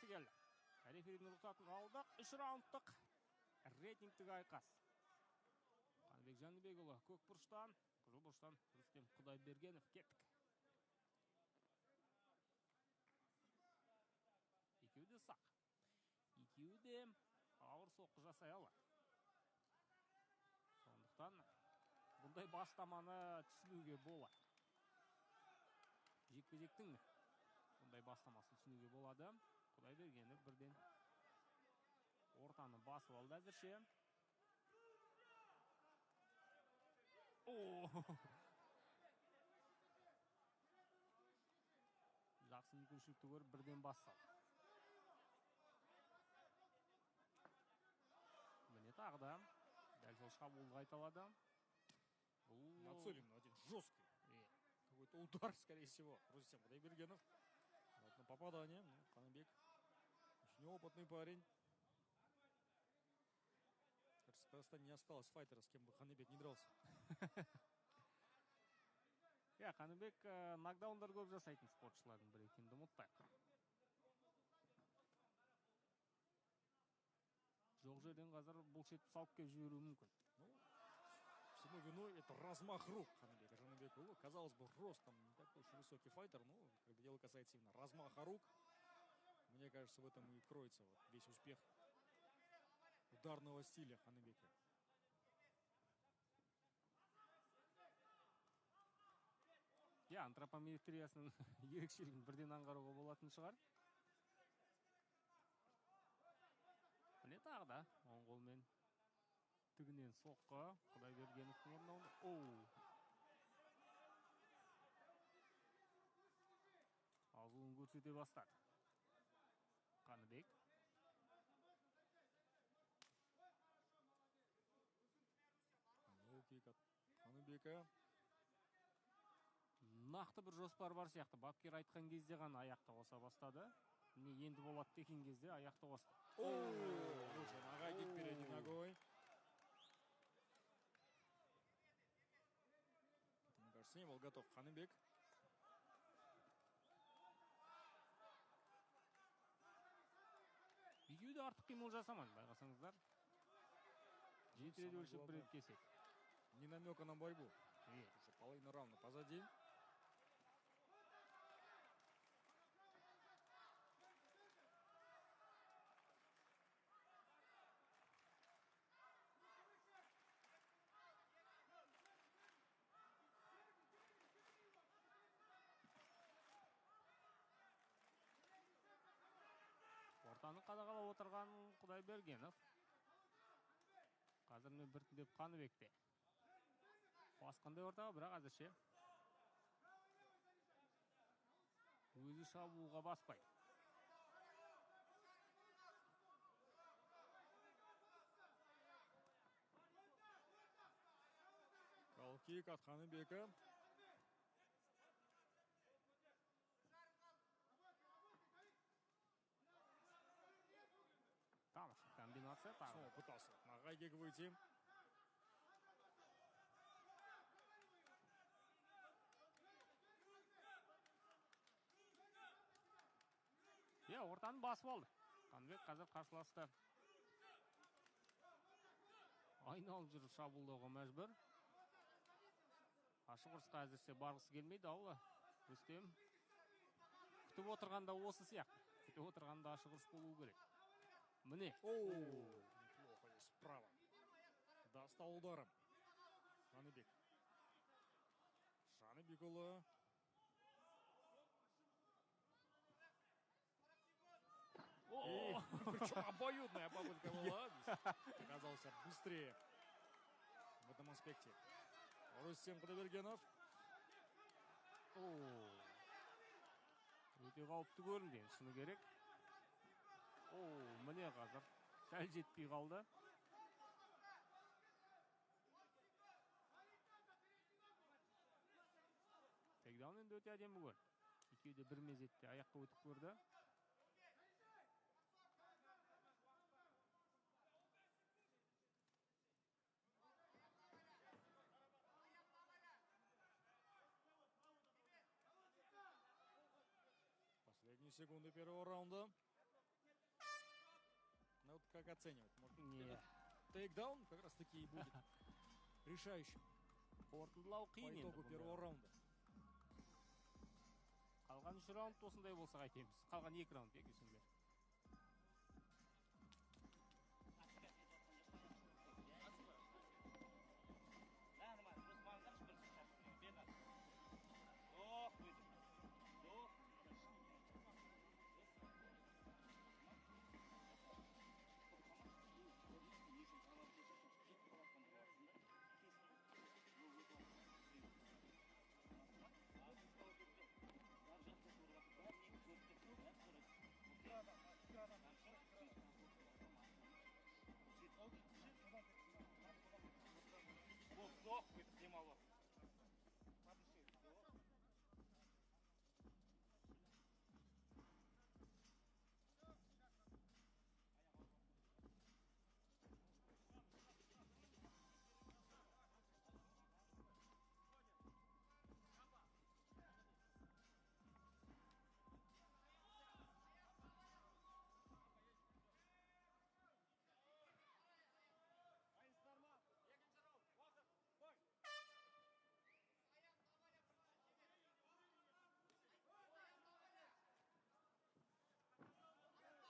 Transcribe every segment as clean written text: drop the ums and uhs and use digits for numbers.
қарсы келді. Реферидің рұқсатын алдық. 3 раундтық рейтингтік айқас. Қаныбек Жаныбекұлы көк бұрыштан, қызыл бұрыштан Рүстем Құдайбергенов. Кеттік. Екеуі де сақ. Екеуі де ауыр соққы жасай алады. Сондықтан бұндай бастаманы түсінуге болады. Жекпе-жектің бұндай бастамасын түсінуге болады. Құдайбергенов бірден ортаны басып алды әзірше. Жақсы мүмкіншілікті көріп бірден басып. Міне тағы да дәл сол шабуылға айталады. Нацелен один жесткий. Какой-то удар, скорее всего. Рустем Құдайбергенов. Вот на попадание. Қаныбек. Очень опытный парень. Кажется, просто не осталось файтера, с кем бы Қаныбек не дрался. Қаныбек нокдаундар көп жасайтын спортшылардың бірі екенін ұмытпайық. Жоқ жерден қазір бұл шетіп салып кеп жіберуі мүмкін. Всему виной это размах рук Қаныбека Жаныбекұлы. Казалось бы, ростом не такой уж высокий файтер, но когда дело касается именно размаха рук, мне кажется, в этом и кроется вот весь успех ударного стиля Қаныбека. Антропометриясының ерекшелігін бірден аңғаруға болатын шығар. Міне тағы да оң қолмен тігінен соққы. Құдайбергеновтың орнауында. Азуын көрсете бастады. Қаныбек. Қаныбека. Нақты бір жоспар бар сияқты. Бапкер айтқан кезде ғана аяқты қоса бастады. Не енді болады деген кезде аяқты қосты. Нога кик передней ногой. Мне кажется, не был готов Қаныбек. Екеуі де артық қимыл жасамайды, байқасаңыздар. Жетіреді өлшіп бір кесек. Не намека на борьбу. Уже половина раунда позади. Ортаны қадағалап отырған Құдайбергенов. Қазір мен біртіндеп Қаныбекте. Басқандай ортаға, бірақ әзірше өзі шабуылға баспайды. Кик от Қаныбека. Тамаша комбинация. Снова пытался на гайгик выйти. Ортаны басып алды. Қаныбек қазір қарсыласты. Айналып жүріп шабуылдауға мәжбүр. Ашық ұрысқа әзірше барғысы келмейді. Рүстем күтіп отырғанда осы сияқты. Күтіп отырғанда ашық ұрыс болуы керек. Міне. Неплохо здесь справа. Достал ударом. Қаныбек. Жаныбекұлы. Причем обоюдная попытка была. Оказался быстрее в этом аспекте. Рустем Құдайбергенов. Өте қауіпті көрінген, шыны керек. Міне қазір сәл жетпей қалды. Тегдаун енді өте әдемі көрді. Екеуі де бір мезетте аяққа өтіп көрді. Последние секунды первого раунда. как оценивать? Может, Не. тейкдаун как раз таки и будет решающим Қорытындылау по қиын итогу енді. первого раунда. Қалған 3 раунд осындай болса қайтеміз. Қалған 2 раунд кешіңдер.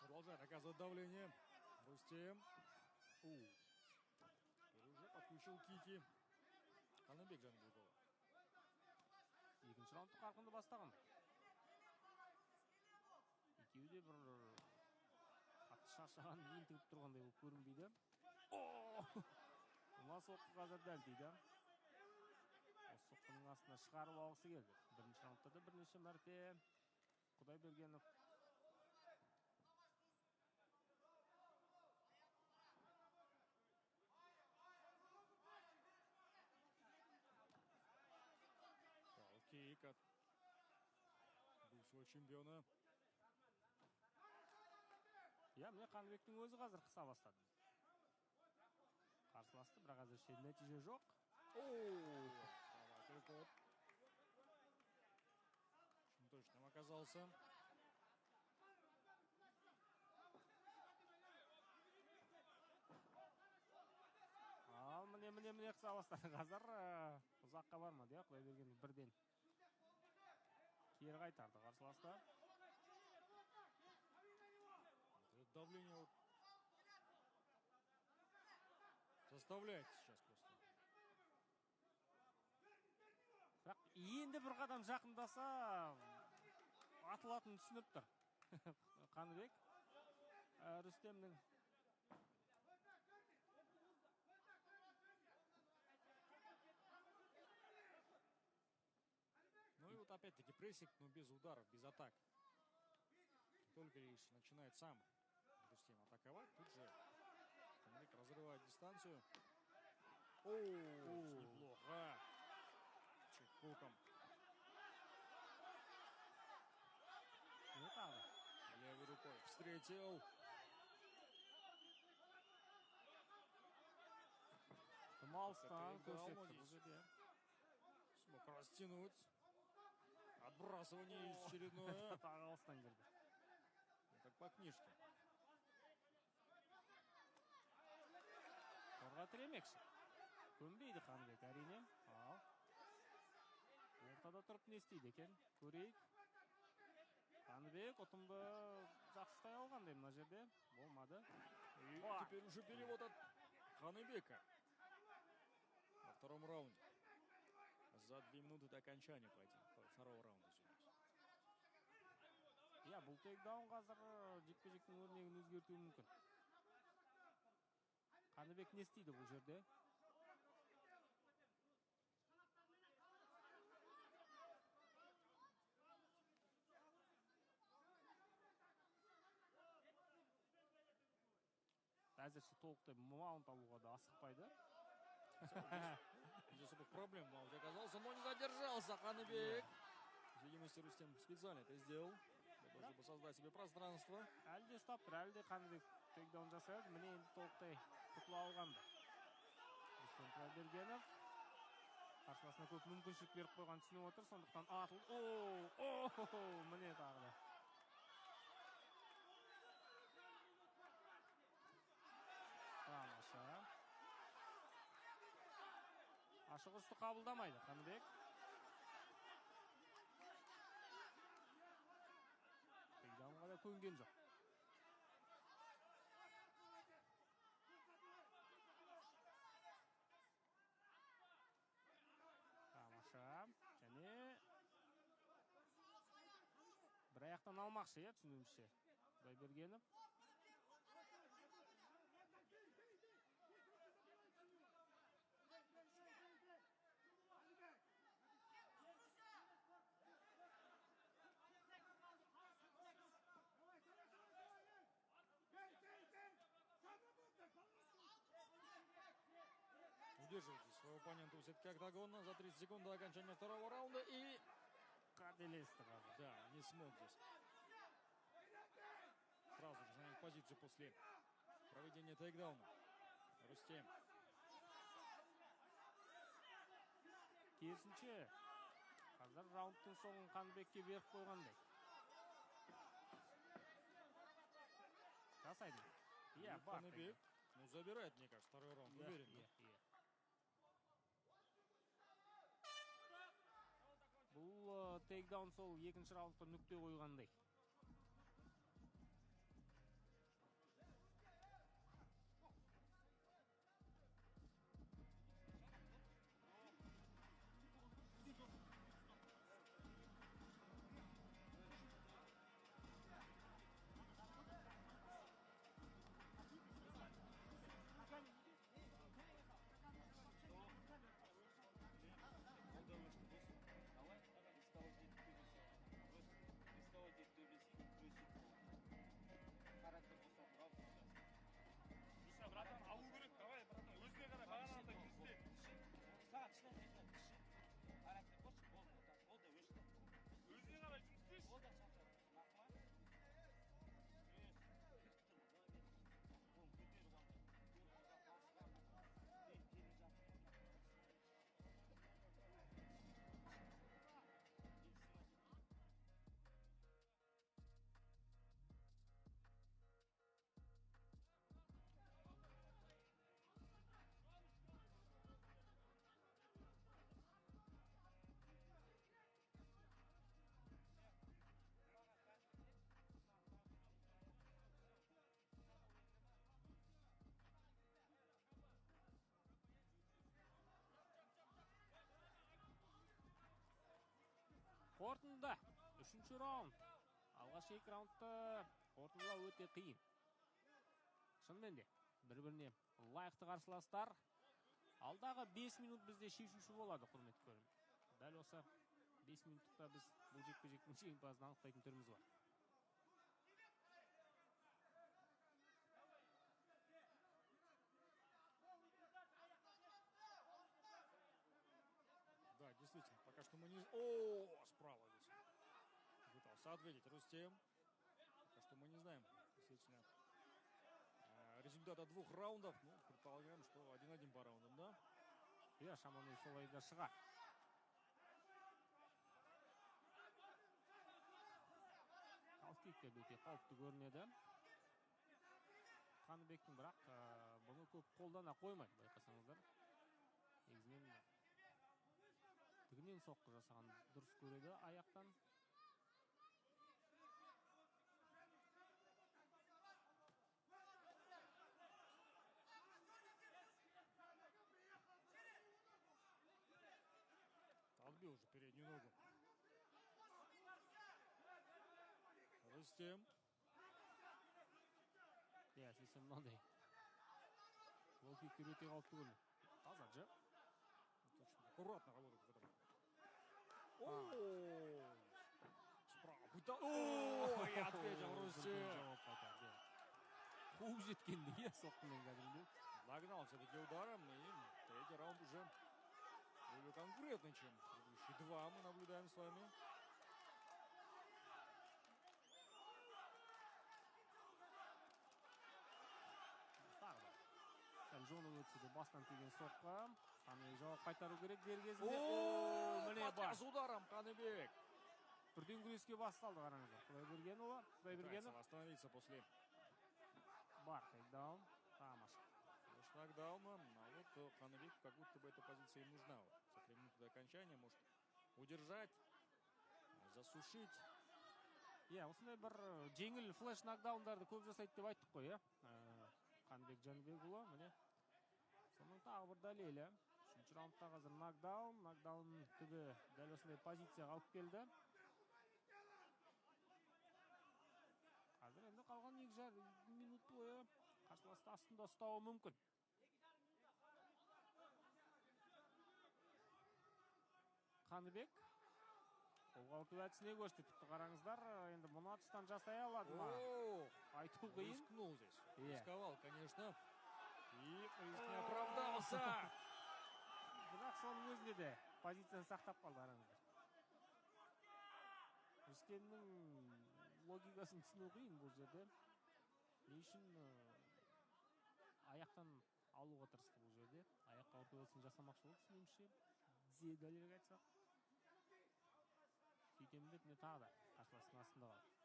Продолжает оказывать давление. Рустем. И уже подключил кики. Қаныбек Жанбекова. Екінші раундты қарқынды бастаған. Екеуі де бір қатты шаршаған ентігіп тұрғандай болып көрінбейді. Мына соққы қазір дәл дейді. Осы соққының астына шығарып алғысы келді. Бірінші раундта да бірнеше мәрте Құдайбергенов Кик от бывшего чемпиона. Міне Қаныбектің өзі қазір қыса бастады. Қарсыласты, бірақ әзірше нәтиже жоқ. Очень точным оказался. Ал, міне қыса бастады. Қазір ұзаққа бармады, Құдайбергенов бірден кері қайтарды қарсыласты. Давление заставляет сейчас просто. Бірақ енді бір қадам жақындаса атылатын түсініп тұр. Қаныбек Рүстемнің. Ну и вот опять-таки прессинг, но без ударов, без атак. Только лишь начинает сам Рустем атаковать. Тут же Қаныбек разрывает дистанцию. Неплохо. Чекхуком. Левой рукой встретил. Малстан смог растянуть. Отбрасывание очередное. Как по книжке. Қорға тіремекші. Көнбейді Қаныбек, әрине. Ортада тұрып не істейді екен? Көрейік. Қаныбек ұтымды жақсықай алғандай мына жерде. Болмады. И теперь уже перевод от Қаныбека. Во втором раунде. За 2 минуты до окончания второго раунда. Бұл тейкдаун қазір жекпе-жектің өрнегін өзгертуі мүмкін. Қаныбек не істейді бұл жерде? Әзірше толықтай маунт алуға да асықпайды. Без особых проблем маунт оказался, но не задержался Қаныбек. Видимости, Рустем специально это сделал. Чтобы создать себе пространство. Әлде ұстап тұр, әлде Қаныбек тейкдаун жасайды. Міне енді толықтай құтыла алғанды. Рустем Құдайбергенов қарсыласына көп мүмкіншілік беріп қойған түсініп отыр. Сондықтан атыл. Міне тағы да. шығысты қабылдамайды Қаныбек. Тейдаунға да көнген жоқ. Тамаша. Және бір аяқтан алмақшы, түсінуімше. Құдайбергенов. Удерживайте своего оппонента у сетки октагона за 30 секунд до окончания второго раунда. И Қателесті қазір. да, не смог здесь. Сразу же занять позицию после проведения тейкдауна. Рустем. Керісінше, қазір раундтың соңын Қаныбекке беріп қойғандай. Жасайды. Иә, бар. Қаныбек, ну, забирает, мне кажется, второй раунд. Уверен. Бұл тейкдаун сол екінші раундқа нүкте қойғандай. Қорытынды. Үшінші раунд. Алғаш екі раундты қорытындылау өте қиын. Шынымен де, бір-біріне лайықты қарсыластар. Алдағы 5 минут бізде шешуші болады, құрметті көрермен. Дәл осы 5 минуттықта біз бұл жекпе-жектің жеңімпазын анықтайтын түріміз бар. Да, действительно, пока что мы не... О, справа здесь. Пытался ответить Рустем. Пока что мы не знаем, действительно, результата двух раундов. Ну, предполагаем, что 1-1 по раундам, да? Иә, шамамен солай да шығар. Калфикке өте қауіпті көрінеді. Қаныбектің бірақ бұны көп қолдана қоймайды, байқасаңыздар. Негізінен тігінен соққы жасаған дұрыс көреді аяқтан. Отбил уже переднюю ногу. Рустем. Иә, сесен мынандай. Ол киктер өте қауіпті көрінеді. Таза же. Точно. Аккуратно работает в этом. О, справа. Ой, ответил Рустем. Қуып жеткенде, иә, соққымен кәдімгі. Догнал все-таки ударом, и третий раунд уже более конкретный, чем предыдущие два мы наблюдаем с вами. Жоның өтседі бастан теген соққа. Қаныбек жауап қайтару керек дер кезінде. О, патяс ударом Қаныбек. Бірден күреске басталды қараңыздар. Құдайбергенұлы. Пытается восстановиться после. Бар, тейкдаун. Тамаша. Нокдауна. А вот что Ханыбек как будто бы эта позиция им нужна. Вот, за 3 минуты до окончания может удержать, засушить. Осындай бір жеңіл флеш нокдаундарды көп жасайды деп айттық қой, Қаныбек Жанбекұлы, міне. Соның тағы бір дәлелі. 3-ші раундта қазір нокдаун түбі дәл осындай позицияға алып келді. Қазір енді қалған 2,5 минут бойы қарсыласты астында ұстауы мүмкін. Қаныбек қолға ұрту әдісіне көшті. Тіпті қараңыздар, енді мұны атыстан жасай алады ма? Айту қиын. Рискнул здесь. Рисковал, конечно. И риск не оправдался. Бірақ соның өзінде де позицияны сақтап қалды, қараңыздар. Рүстемнің логикасын түсіну қиын бұл жерде. Не үшін аяқтан алуға тырысты бұл жерде? Аяққа ұрту әдісін жасамақшы болды, түсінемізше. Тізе дәлірек айтсақ. Сөйтем деп не тағы да қарсыластың астында қалды.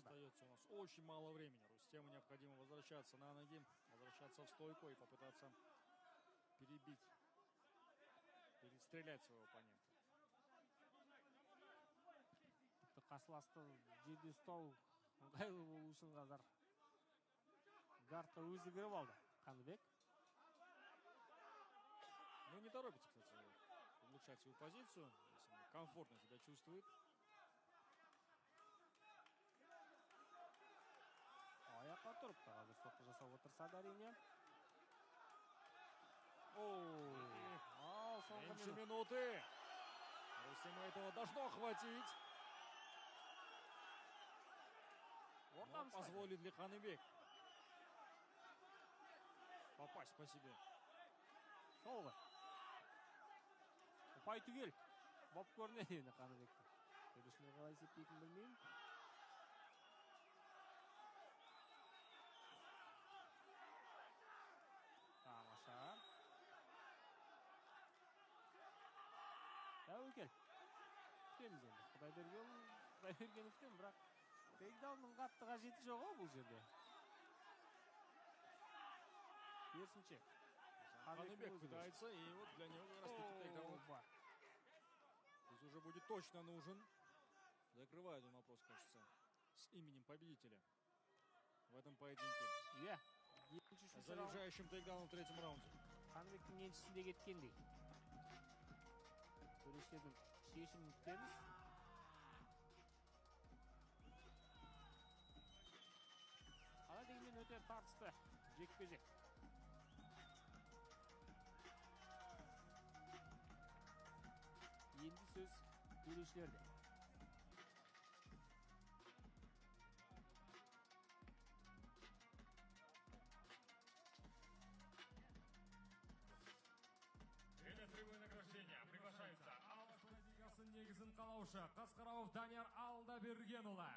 Остается у нас очень мало времени. Рустему необходимо возвращаться на ноги, возвращаться в стойку и попытаться перебить, перестрелять своего оппонента. Қарсыласты жерде ұстау ыңғайлы болу үшін қазір гардты өзі кіріп алды, Қаныбек. Ну, не торопится, кстати, улучшать свою позицию, если он комфортно себя чувствует. Аяққа тұрып, қазір соққы жасап отырса да әрине. Меньше минуты. Рустему этого должно хватить. Но позволит ли Ханыбек попасть по себе? Солғы. Ұпай түгел. Боп көрінеді енді Қаныбекті. Төрешілер қалай есептейтінін білмеймін. Тамаша. Тәуекел. Күтеміз енді. Құдайбергеновтен, бірақ тейкдаунның қатты қажеті жоқ бұл жерде. Керісінше. Ханыбек пытается, и вот для него как раз таки тейкдаун. Здесь уже будет точно нужен. Закрывает он вопрос, кажется, с именем победителя в этом поединке. Заряжающим тейкдауном в 3-м раунде. Ханыбектің еншісінде кеткендей. Төрешілердің шешімін күтеміз. Қалай дегенмен өте тартысты жекпе-жек. Енді сөз төрешілерде. Время прямое награждения. Приглашается Алаш Парадигасы негізін қалаушы Қасқарауов Данияр Алдабергенұлы.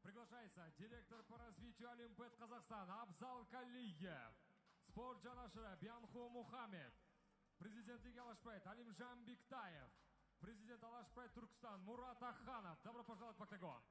Приглашается директор по развитию Олимпед Казахстан Абзал Калиев. Спорт жанашыры Бянху Мухаммед. Президент Лиги Алашпайт Алимжан Биктаев. Президент Алашпайт Туркестан Мурат Аханов. Добро пожаловать в октагон.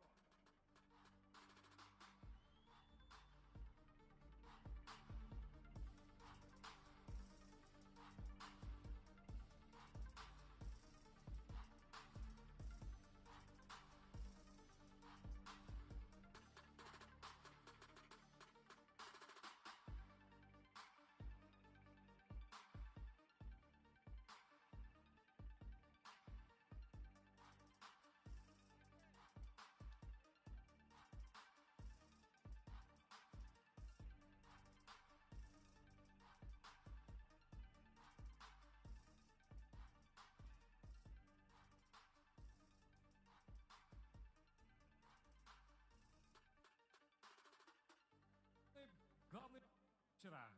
Главный вчера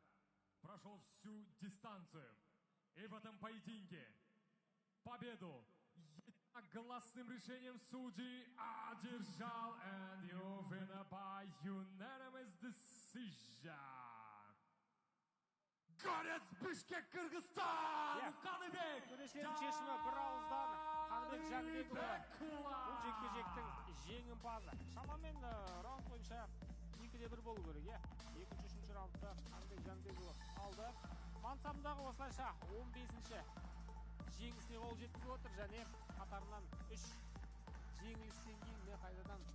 прошел всю дистанцию. И в этом поединке победу единогласным решением судей одержал and you winner by unanimous decision. Got it! Yes, Bishkek, Kyrgyzstan! Иә. Qanibek! Төрешілердің шешімі бір ауыздан Қаныбек Жәнібекұлы бұл жекпе-жектің жеңімпазы. Шамамен раунд бойынша 2-1 болу керек, иә. Екінші, үшінші раундта Қаныбек Жәнібекұлы алды. Мансабындағы осылайша 15-ші жеңісіне қол жеткізіп отыр және қатарынан 3 жеңілістен кейін қайтадан